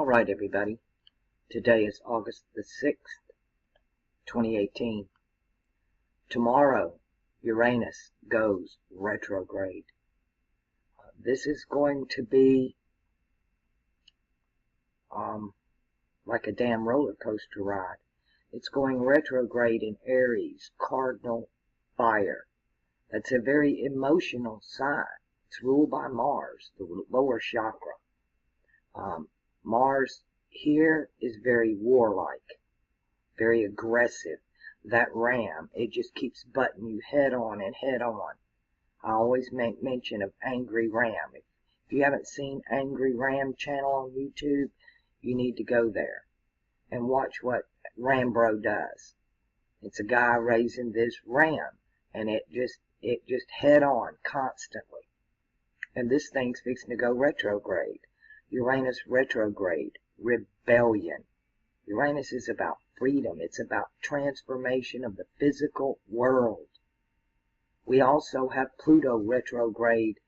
Alright everybody, today is August the 6th, 2018. Tomorrow, Uranus goes retrograde. This is going to be like a damn roller coaster ride. It's going retrograde in Aries, Cardinal Fire. That's a very emotional sign. It's ruled by Mars, the lower chakra. Mars here is very warlike, very aggressive. That ram, it just keeps butting you head on and head on. I always make mention of Angry Ram. If you haven't seen Angry Ram channel on YouTube, you need to go there and watch what Rambro does. It's a guy raising this ram, and it just head on constantly. And this thing's fixing to go retrograde. Uranus retrograde, rebellion. Uranus is about freedom. It's about transformation of the physical world. We also have Pluto retrograde,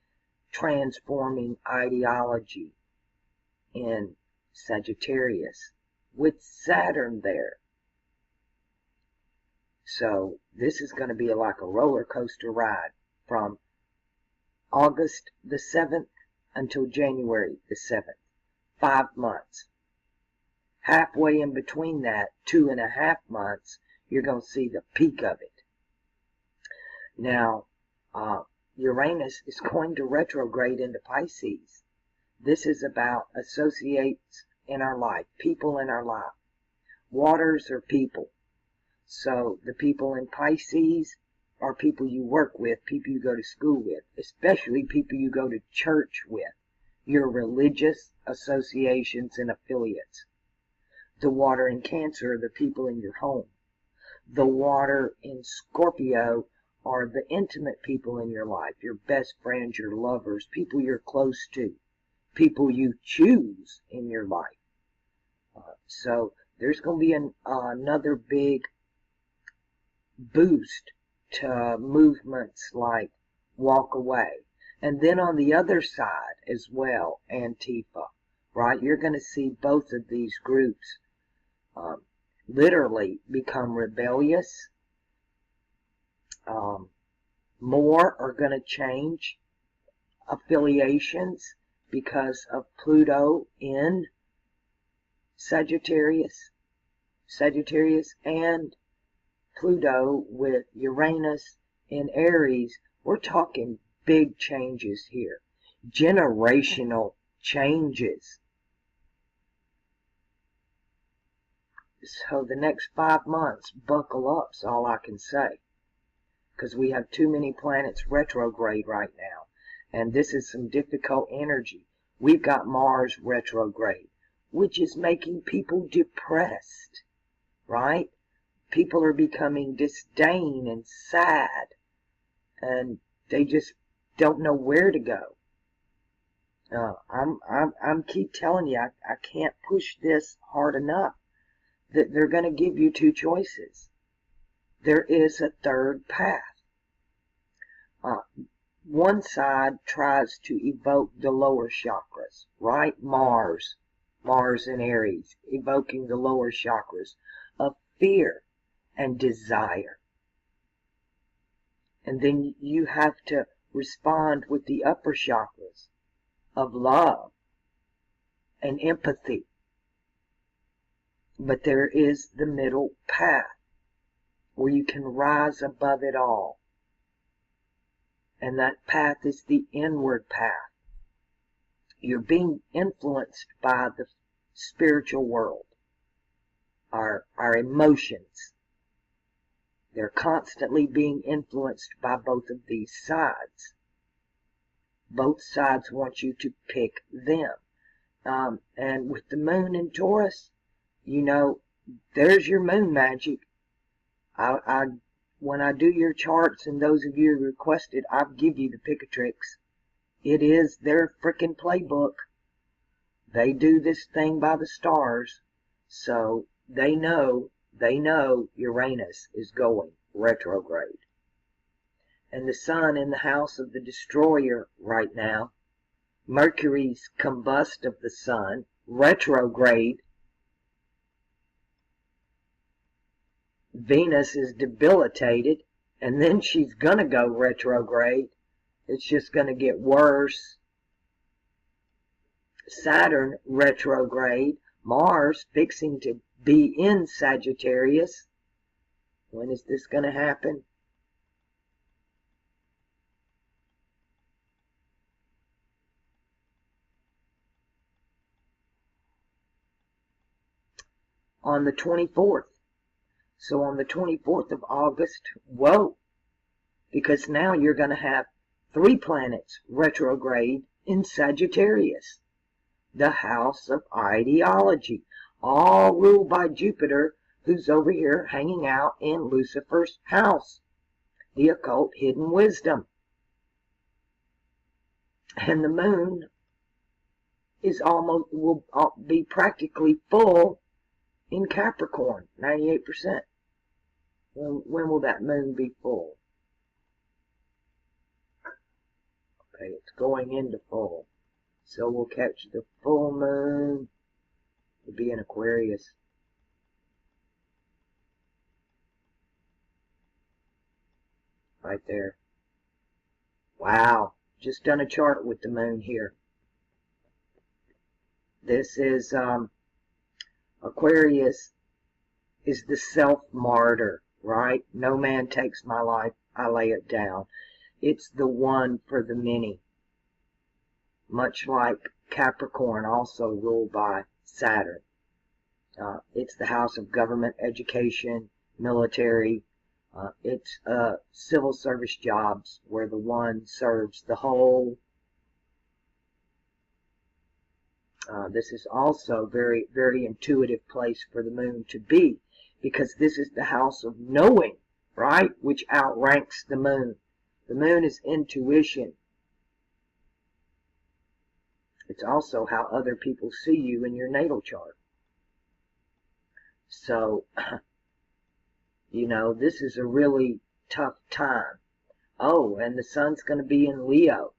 transforming ideology in Sagittarius, with Saturn there. So this is going to be like a roller coaster ride from August the 7th until January the 7th. 5 months. Halfway in between that, 2.5 months, you're going to see the peak of it. Now, Uranus is going to retrograde into Pisces. This is about associates in our life, people in our life. Waters are people. So the people in Pisces are people you work with, people you go to school with, especially people you go to church with, your religious associations and affiliates. The water in Cancer are the people in your home. The water in Scorpio are the intimate people in your life, your best friends, your lovers, people you're close to, people you choose in your life. So there's going to be another big boost to movements like walk away. And then on the other side as well, Antifa, right? You're going to see both of these groups literally become rebellious. More are going to change affiliations because of Pluto in Sagittarius and Pluto with Uranus in Aries. We're talking big changes here. Generational changes. So the next 5 months, buckle up is all I can say. Because we have too many planets retrograde right now. And this is some difficult energy. We've got Mars retrograde, which is making people depressed, right? People are becoming disdain and sad, and they just don't know where to go. I'm keep telling you, I can't push this hard enough, that they're going to give you two choices. There is a third path. One side tries to evoke the lower chakras, right? Mars in Aries, evoking the lower chakras of fear and desire. And then you have to respond with the upper chakras of love and empathy. But there is the middle path where you can rise above it all. And that path is the inward path. You're being influenced by the spiritual world, our emotions. They're constantly being influenced by both of these sides. Both sides want you to pick them. And with the moon in Taurus, you know, there's your moon magic. When I do your charts, and those of you who requested, I'll give you the pick-a-tricks. It is their frickin' playbook. They do this thing by the stars. So they know Uranus is going retrograde. And the sun in the house of the destroyer right now, Mercury's combust of the sun, retrograde. Venus is debilitated, and then she's going to go retrograde. It's just going to get worse. Saturn retrograde. Mars fixing to be in Sagittarius. When is this going to happen? On the 24th. So on the 24th of August, whoa, because now you're going to have 3 planets retrograde in Sagittarius, the house of ideology, all ruled by Jupiter, who's over here hanging out in Lucifer's house, the occult hidden wisdom. And the moon will be practically full in Capricorn, 98%. When will that moon be full? Okay, it's going into full. So we'll catch the full moon. It'll be in Aquarius. Right there. Wow. Just done a chart with the moon here. This is Aquarius is the self-martyr, right? No man takes my life, I lay it down. It's the one for the many. Much like Capricorn, also ruled by Saturn. It's the house of government, education, military. It's civil service jobs where the one serves the whole. This is also very, very intuitive place for the moon to be, because this is the house of knowing, right? Which outranks the moon. The moon is intuition. It's also how other people see you in your natal chart. So, you know, this is a really tough time. Oh, and the sun's going to be in Leo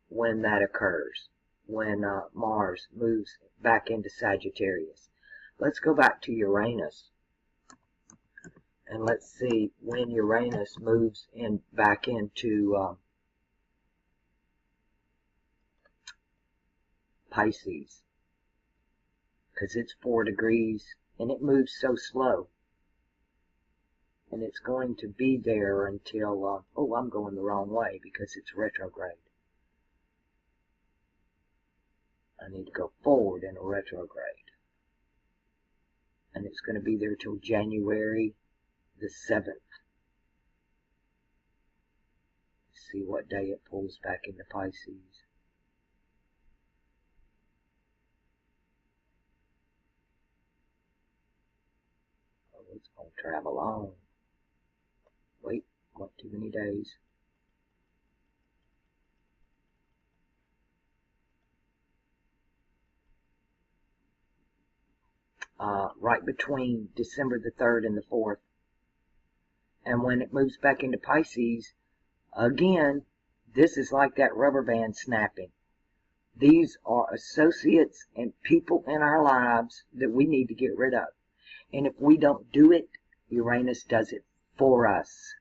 when that occurs, when Mars moves back into Sagittarius. Let's go back to Uranus. And let's see when Uranus moves back into Pisces. Because it's 4 degrees and it moves so slow. And it's going to be there until, oh, I'm going the wrong way because it's retrograde. I need to go forward in a retrograde. And it's going to be there till January the 7th. Let's see what day it pulls back into Pisces. Oh, it's going to travel on. Wait, what, too many days? Right between December the 3rd and the 4th. And when it moves back into Pisces, again, this is like that rubber band snapping. These are associates and people in our lives that we need to get rid of. And if we don't do it, Uranus does it for us.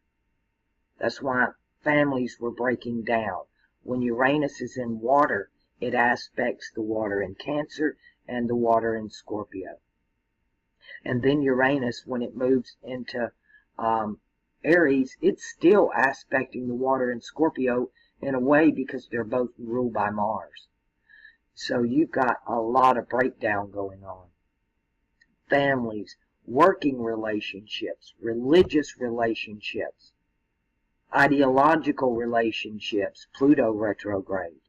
That's why families were breaking down. When Uranus is in water, it aspects the water in Cancer and the water in Scorpio. And then Uranus, when it moves into Aries, it's still aspecting the water in Scorpio in a way because they're both ruled by Mars. So you've got a lot of breakdown going on. Families, working relationships, religious relationships, ideological relationships, Pluto retrograde.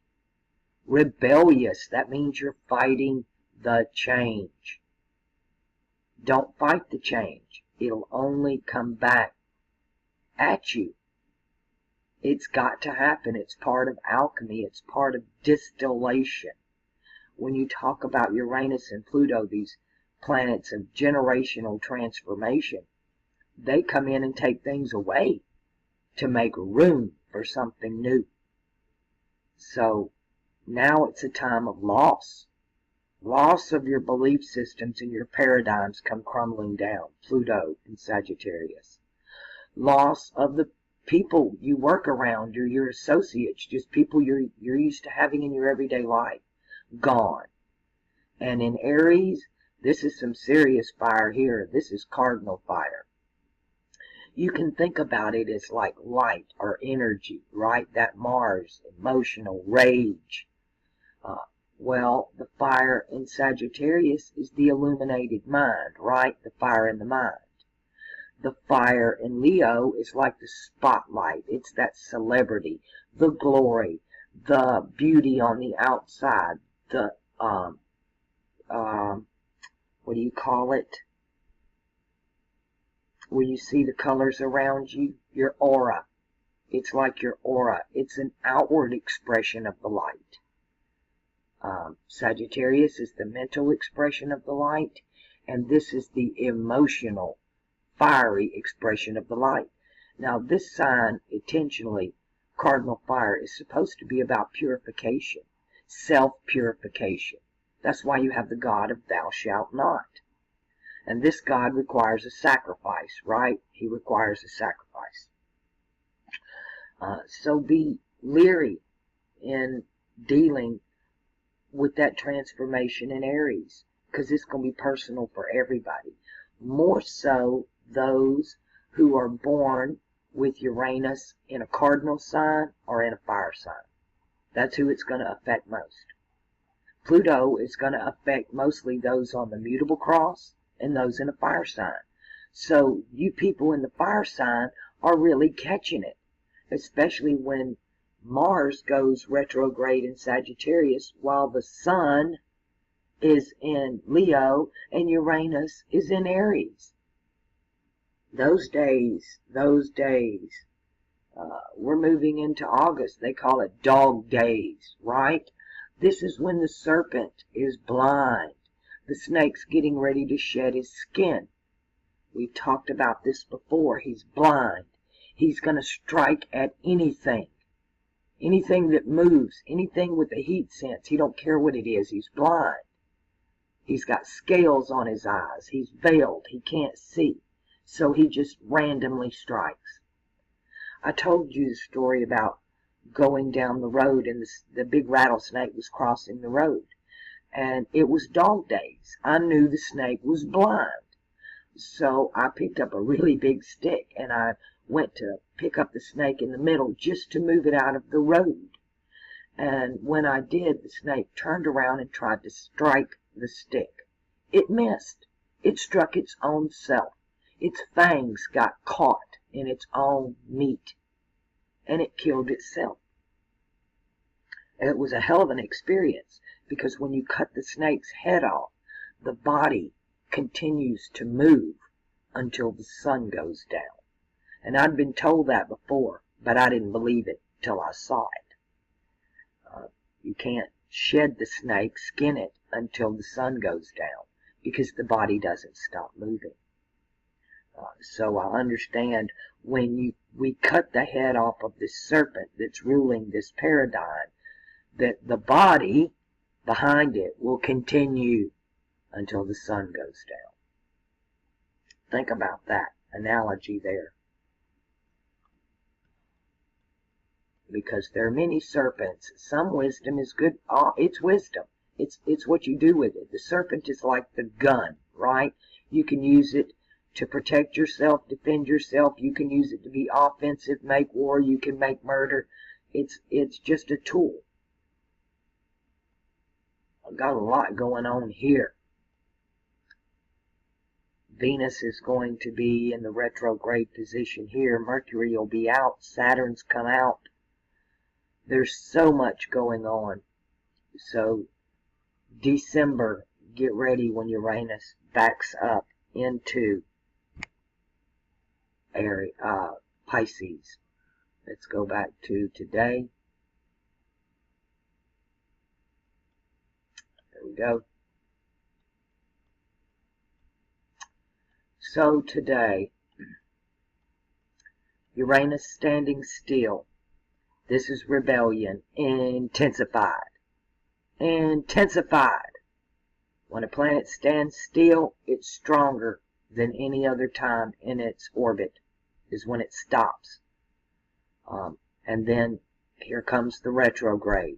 Rebellious, that means you're fighting the change. Don't fight the change. It'll only come back at you. It's got to happen. It's part of alchemy. It's part of distillation. When you talk about Uranus and Pluto, these planets of generational transformation, they come in and take things away to make room for something new. So now it's a time of loss. Loss of your belief systems and your paradigms come crumbling down. Pluto in Sagittarius. Loss of the people you work around, or your associates, just people you're used to having in your everyday life. Gone. And in Aries, this is some serious fire here. This is cardinal fire. You can think about it as like light or energy, right? That Mars, emotional, rage. Well, the fire in Sagittarius is the illuminated mind, right? The fire in the mind. The fire in Leo is like the spotlight. It's that celebrity, the glory, the beauty on the outside, the, what do you call it? Where you see the colors around you, your aura. It's like your aura. It's an outward expression of the light. Sagittarius is the mental expression of the light, and this is the emotional, fiery expression of the light. Now, this sign, intentionally, cardinal fire, is supposed to be about purification, self-purification. That's why you have the God of thou shalt not. And this God requires a sacrifice, right? He requires a sacrifice. So be leery in dealing with that transformation in Aries, because it's going to be personal for everybody. More so those who are born with Uranus in a cardinal sign or in a fire sign. That's who it's going to affect most. Pluto is going to affect mostly those on the mutable cross and those in a fire sign. So you people in the fire sign are really catching it, especially when Mars goes retrograde in Sagittarius while the Sun is in Leo and Uranus is in Aries. Those days, we're moving into August. They call it dog days, right? This is when the serpent is blind. The snake's getting ready to shed his skin. We've talked about this before. He's blind. He's going to strike at anything. Anything that moves, anything with the heat sense. He don't care what it is. He's blind. He's got scales on his eyes. He's veiled. He can't see. So he just randomly strikes. I told you the story about going down the road and the big rattlesnake was crossing the road. And it was dog days. I knew the snake was blind. So I picked up a really big stick and I went to pick up the snake in the middle just to move it out of the road. And when I did, the snake turned around and tried to strike the stick. It missed. It struck its own self. Its fangs got caught in its own meat, and it killed itself. It was a hell of an experience, because when you cut the snake's head off, the body continues to move until the sun goes down. And I'd been told that before, but I didn't believe it till I saw it. You can't shed the snake, skin it, until the sun goes down, because the body doesn't stop moving. So I understand when we cut the head off of this serpent that's ruling this paradigm, that the body behind it will continue until the sun goes down. Think about that analogy there. Because there are many serpents. Some wisdom is good. It's wisdom. It's what you do with it. The serpent is like the gun, right? You can use it to protect yourself, defend yourself. You can use it to be offensive, make war. You can make murder. It's just a tool. I've got a lot going on here. Venus is going to be in the retrograde position here. Mercury will be out. Saturn's come out. There's so much going on. So December, get ready when Uranus backs up into Pisces. Let's go back to today. There we go. So today, Uranus standing still. This is rebellion intensified. Intensified. When a planet stands still, it's stronger than any other time in its orbit, is when it stops. And then here comes the retrograde.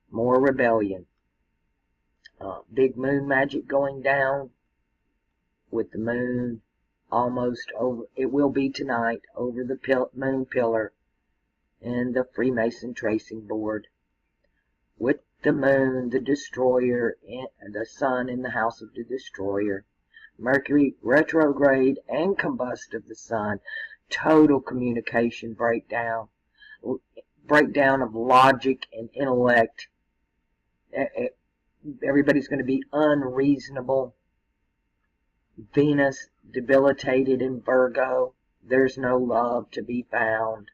More rebellion. Big moon magic going down with the moon almost over. It will be tonight over the moon pillar in the Freemason tracing board. With the moon, the destroyer, and the sun in the house of the destroyer. Mercury retrograde and combust of the sun. Total communication breakdown. Breakdown of logic and intellect. Everybody's going to be unreasonable. Venus debilitated in Virgo. There's no love to be found.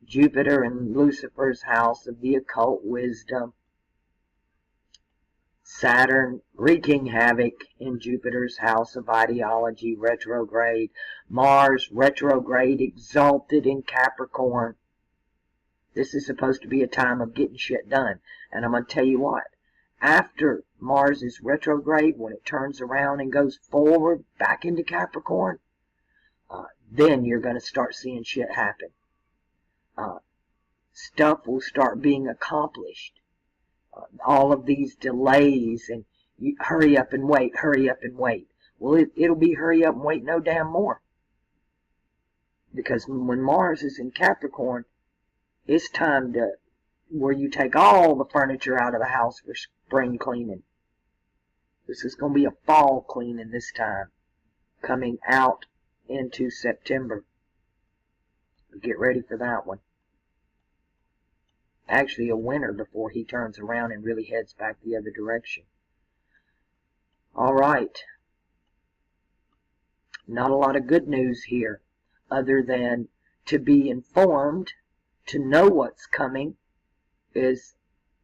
Jupiter in Lucifer's house of the occult wisdom. Saturn wreaking havoc in Jupiter's house of ideology, retrograde. Mars retrograde exalted in Capricorn. This is supposed to be a time of getting shit done. And I'm going to tell you what. After Mars is retrograde, when it turns around and goes forward back into Capricorn, then you're going to start seeing shit happen. Stuff will start being accomplished. All of these delays and you hurry up and wait, hurry up and wait. Well, it'll be hurry up and wait no damn more. Because when Mars is in Capricorn, it's time to where you take all the furniture out of the house for spring cleaning. This is going to be a fall cleaning this time, coming out into September. Get ready for that one. Actually a winter before he turns around and really heads back the other direction. Alright. Not a lot of good news here, other than to be informed, to know what's coming, is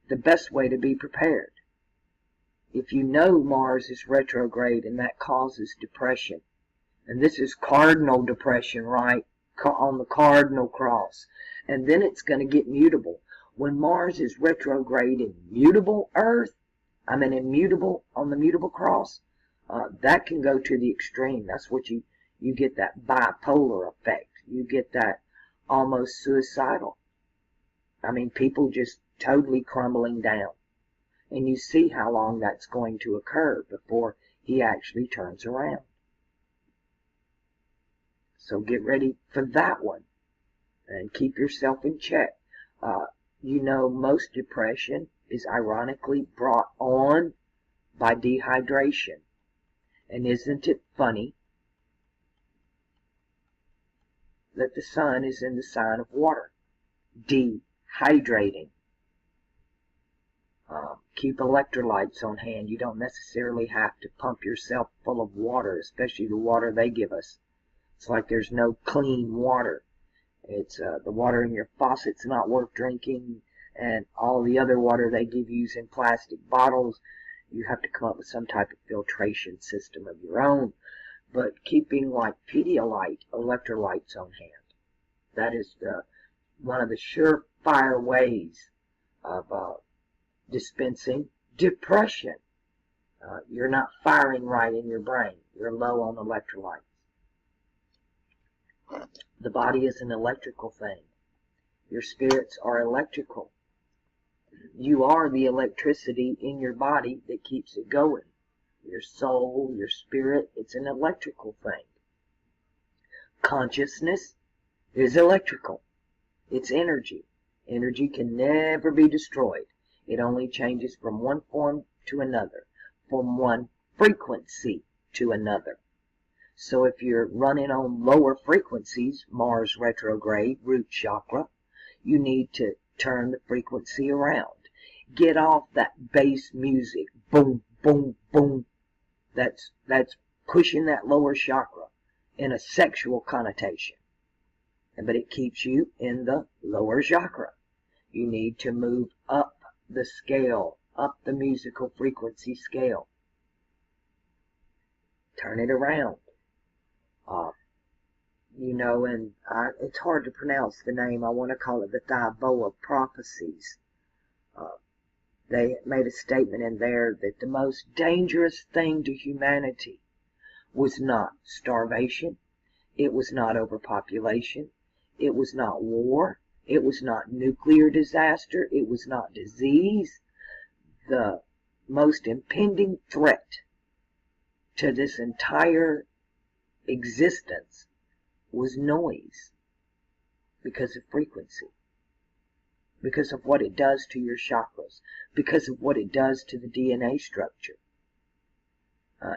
the best way to be prepared. If you know Mars is retrograde and that causes depression, and this is cardinal depression, right, on the cardinal cross, and then it's going to get mutable. When Mars is retrograde in mutable Earth, immutable on the mutable cross, that can go to the extreme. That's what you get, that bipolar effect. You get that almost suicidal. People just totally crumbling down. And you see how long that's going to occur before he actually turns around. So get ready for that one. And keep yourself in check. Most depression is ironically brought on by dehydration. And isn't it funny that the sun is in the sign of water? Dehydrating. Keep electrolytes on hand. You don't necessarily have to pump yourself full of water, especially the water they give us. It's like there's no clean water. It's the water in your faucet's not worth drinking, and all the other water they give you is in plastic bottles. You have to come up with some type of filtration system of your own. But keeping like Pedialyte electrolytes on hand. That is one of the surefire ways of dispensing depression. You're not firing right in your brain. You're low on electrolytes. The body is an electrical thing. Your spirits are electrical. You are the electricity in your body that keeps it going. Your soul, your spirit, it's an electrical thing. Consciousness is electrical. It's energy. Energy can never be destroyed. It only changes from one form to another, from one frequency to another. So if you're running on lower frequencies, Mars retrograde, root chakra, you need to turn the frequency around. Get off that bass music, boom, boom, boom. That's pushing that lower chakra in a sexual connotation. But it keeps you in the lower chakra. You need to move up the scale, up the musical frequency scale. Turn it around. It's hard to pronounce the name. I want to call it the Thibaut prophecies. they made a statement in there that the most dangerous thing to humanity was not starvation, it was not overpopulation, it was not war, it was not nuclear disaster, it was not disease. The most impending threat to this entire existence was noise, because of frequency, because of what it does to your chakras, because of what it does to the DNA structure.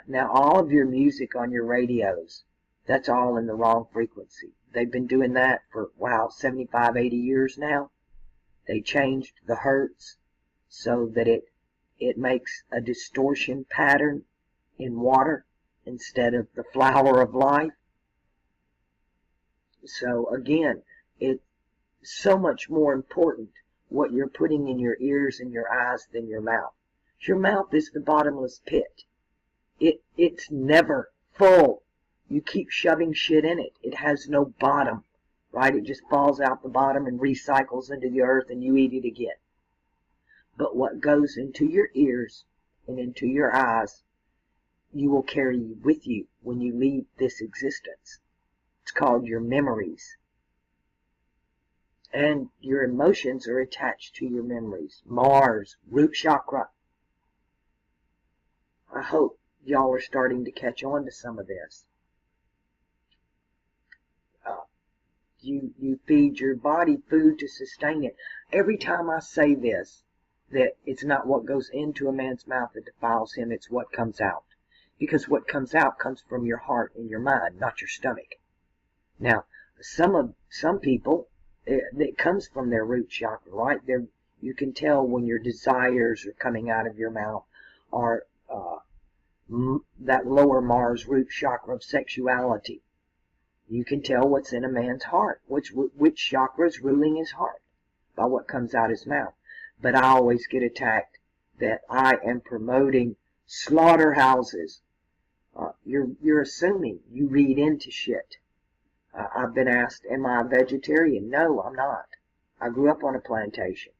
Now, all of your music on your radios, that's all in the wrong frequency. They've been doing that for, wow, 75, 80 years now. They changed the hertz so that it makes a distortion pattern in water instead of the flower of life. So again, it's so much more important what you're putting in your ears and your eyes than your mouth. Your mouth is the bottomless pit. It's never full. You keep shoving shit in it. It has no bottom, right? It just falls out the bottom and recycles into the earth and you eat it again. But what goes into your ears and into your eyes, you will carry with you when you leave this existence. It's called your memories. And your emotions are attached to your memories. Mars, root chakra. I hope y'all are starting to catch on to some of this. You feed your body food to sustain it. Every time I say this, that it's not what goes into a man's mouth that defiles him, it's what comes out. Because what comes out comes from your heart and your mind, not your stomach. Now, some people, it comes from their root chakra, right? You can tell when your desires are coming out of your mouth, or that lower Mars root chakra of sexuality. You can tell what's in a man's heart, which chakra is ruling his heart, by what comes out his mouth. But I always get attacked that I am promoting slaughterhouses. You're assuming. You read into shit. I've been asked, am I a vegetarian? No, I'm not. I grew up on a plantation.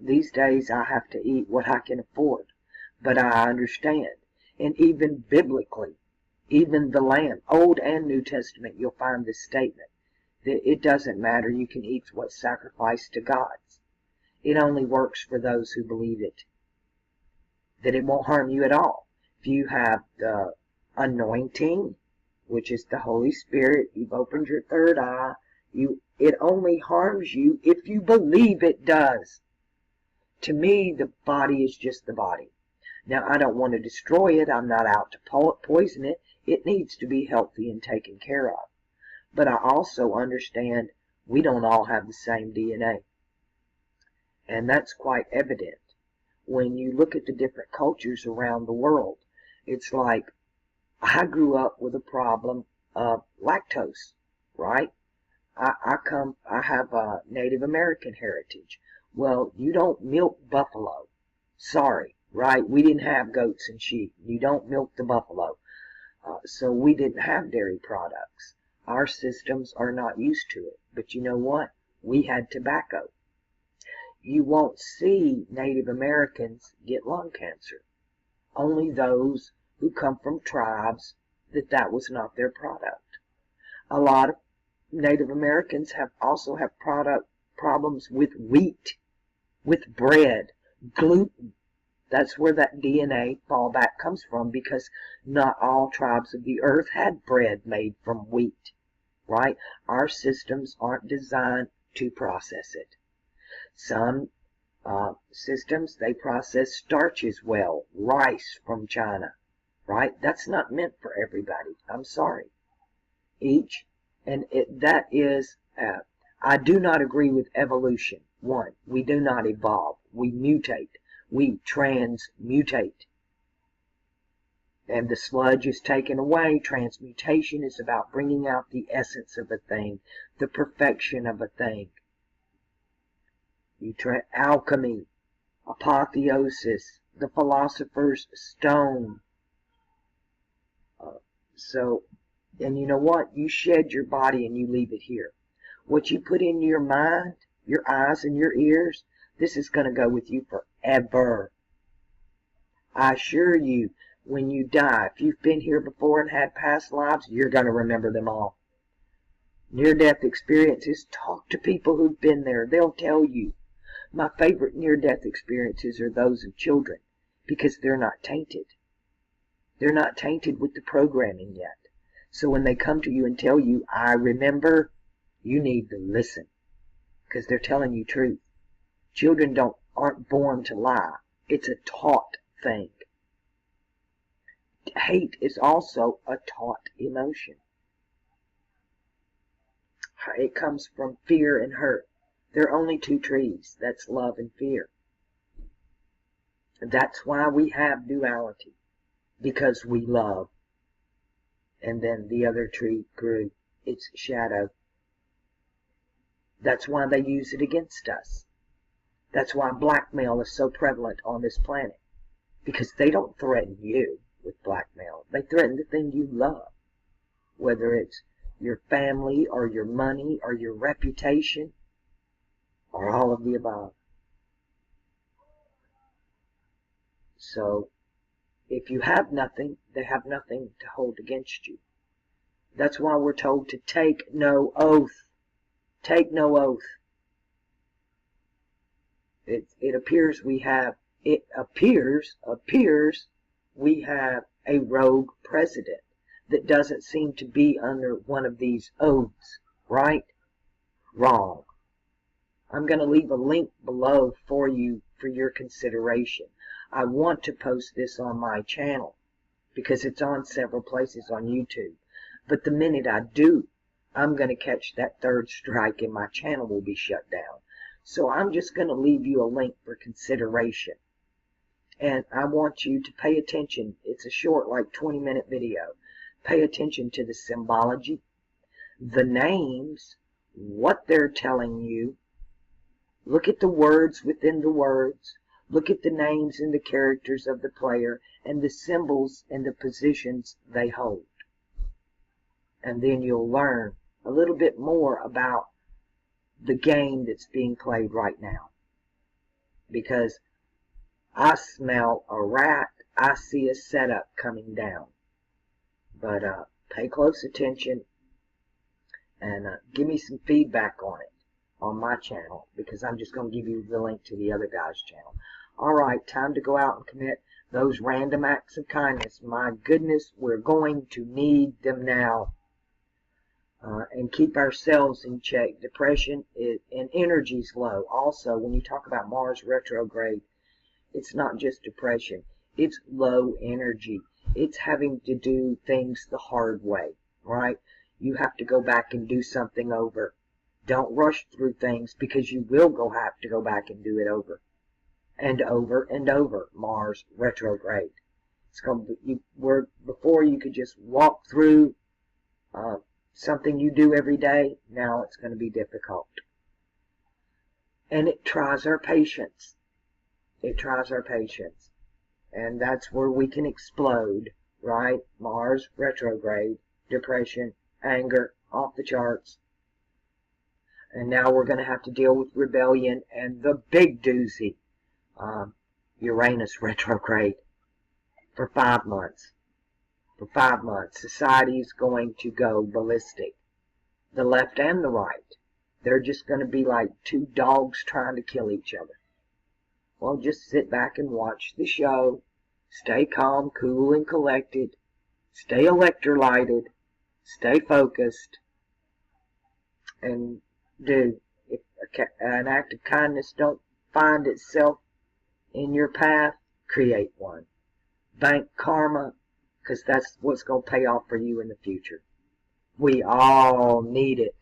These days I have to eat what I can afford. But I understand. And even biblically, even the Lamb, Old and New Testament, you'll find this statement, that it doesn't matter, you can eat what's sacrificed to gods. It only works for those who believe it. That it won't harm you at all. If you have the anointing, which is the Holy Spirit, you've opened your third eye, it only harms you if you believe it does. To me, the body is just the body. Now, I don't want to destroy it. I'm not out to poison it. It needs to be healthy and taken care of. But I also understand we don't all have the same DNA. And that's quite evident. When you look at the different cultures around the world, it's like, I grew up with a problem of lactose, right? I have a Native American heritage. Well, you don't milk buffalo. Sorry, right? We didn't have goats and sheep. You don't milk the buffalo. So we didn't have dairy products. Our systems are not used to it. But you know what? We had tobacco. You won't see Native Americans get lung cancer. Only those who come from tribes that was not their product. A lot of Native Americans also have problems with wheat, with bread, gluten. That's where that DNA fallback comes from, because not all tribes of the earth had bread made from wheat, right? Our systems aren't designed to process it. Some systems, they process starches well, rice from China, right? That's not meant for everybody. I'm sorry. That is, I do not agree with evolution. One, we do not evolve. We mutate. We transmutate. And the sludge is taken away. Transmutation is about bringing out the essence of a thing, the perfection of a thing. Alchemy, apotheosis, the philosopher's stone. And you know what? You shed your body and you leave it here. What you put in your mind, your eyes and your ears, this is going to go with you ever. I assure you, when you die, if you've been here before and had past lives, you're going to remember them all. Near-death experiences, talk to people who've been there. They'll tell you. My favorite near-death experiences are those of children because they're not tainted. They're not tainted with the programming yet. So when they come to you and tell you, I remember, you need to listen because they're telling you truth. Children aren't born to lie. It's a taught thing. Hate is also a taught emotion. It comes from fear and hurt. There are only two trees. That's love and fear. That's why we have duality. Because we love. And then the other tree grew its shadow. That's why they use it against us. That's why blackmail is so prevalent on this planet. Because they don't threaten you with blackmail. They threaten the thing you love. Whether it's your family or your money or your reputation or all of the above. So, if you have nothing, they have nothing to hold against you. That's why we're told to take no oath. Take no oath. It appears we have we have a rogue president that doesn't seem to be under one of these oaths, right? Wrong. I'm going to leave a link below for you for your consideration. I want to post this on my channel because it's on several places on YouTube. But the minute I do, I'm going to catch that third strike and my channel will be shut down. So I'm just going to leave you a link for consideration. And I want you to pay attention. It's a short, like 20-minute video. Pay attention to the symbology, the names, what they're telling you. Look at the words within the words. Look at the names and the characters of the player and the symbols and the positions they hold. And then you'll learn a little bit more about the game that's being played right now. Because I smell a rat, I see a setup coming down. But pay close attention and give me some feedback on it on my channel, because I'm just going to give you the link to the other guy's channel. Alright, time to go out and commit those random acts of kindness. My goodness, we're going to need them now. And keep ourselves in check. Depression and energy's low. Also, when you talk about Mars retrograde, it's not just depression. It's low energy. It's having to do things the hard way, right? You have to go back and do something over. Don't rush through things because you will have to go back and do it over. And over and over. Mars retrograde. It's going to be, before you could just walk through something you do every day. Now it's going to be difficult. And it tries our patience. It tries our patience. And that's where we can explode, right? Mars retrograde, depression, anger, off the charts. And now we're going to have to deal with rebellion and the big doozy, Uranus retrograde, for 5 months. For 5 months, society is going to go ballistic. The left and the right. They're just going to be like two dogs trying to kill each other. Well, just sit back and watch the show. Stay calm, cool, and collected. Stay electrolyted. Stay focused. And if an act of kindness don't find itself in your path, create one. Bank karma, because that's what's going to pay off for you in the future. We all need it.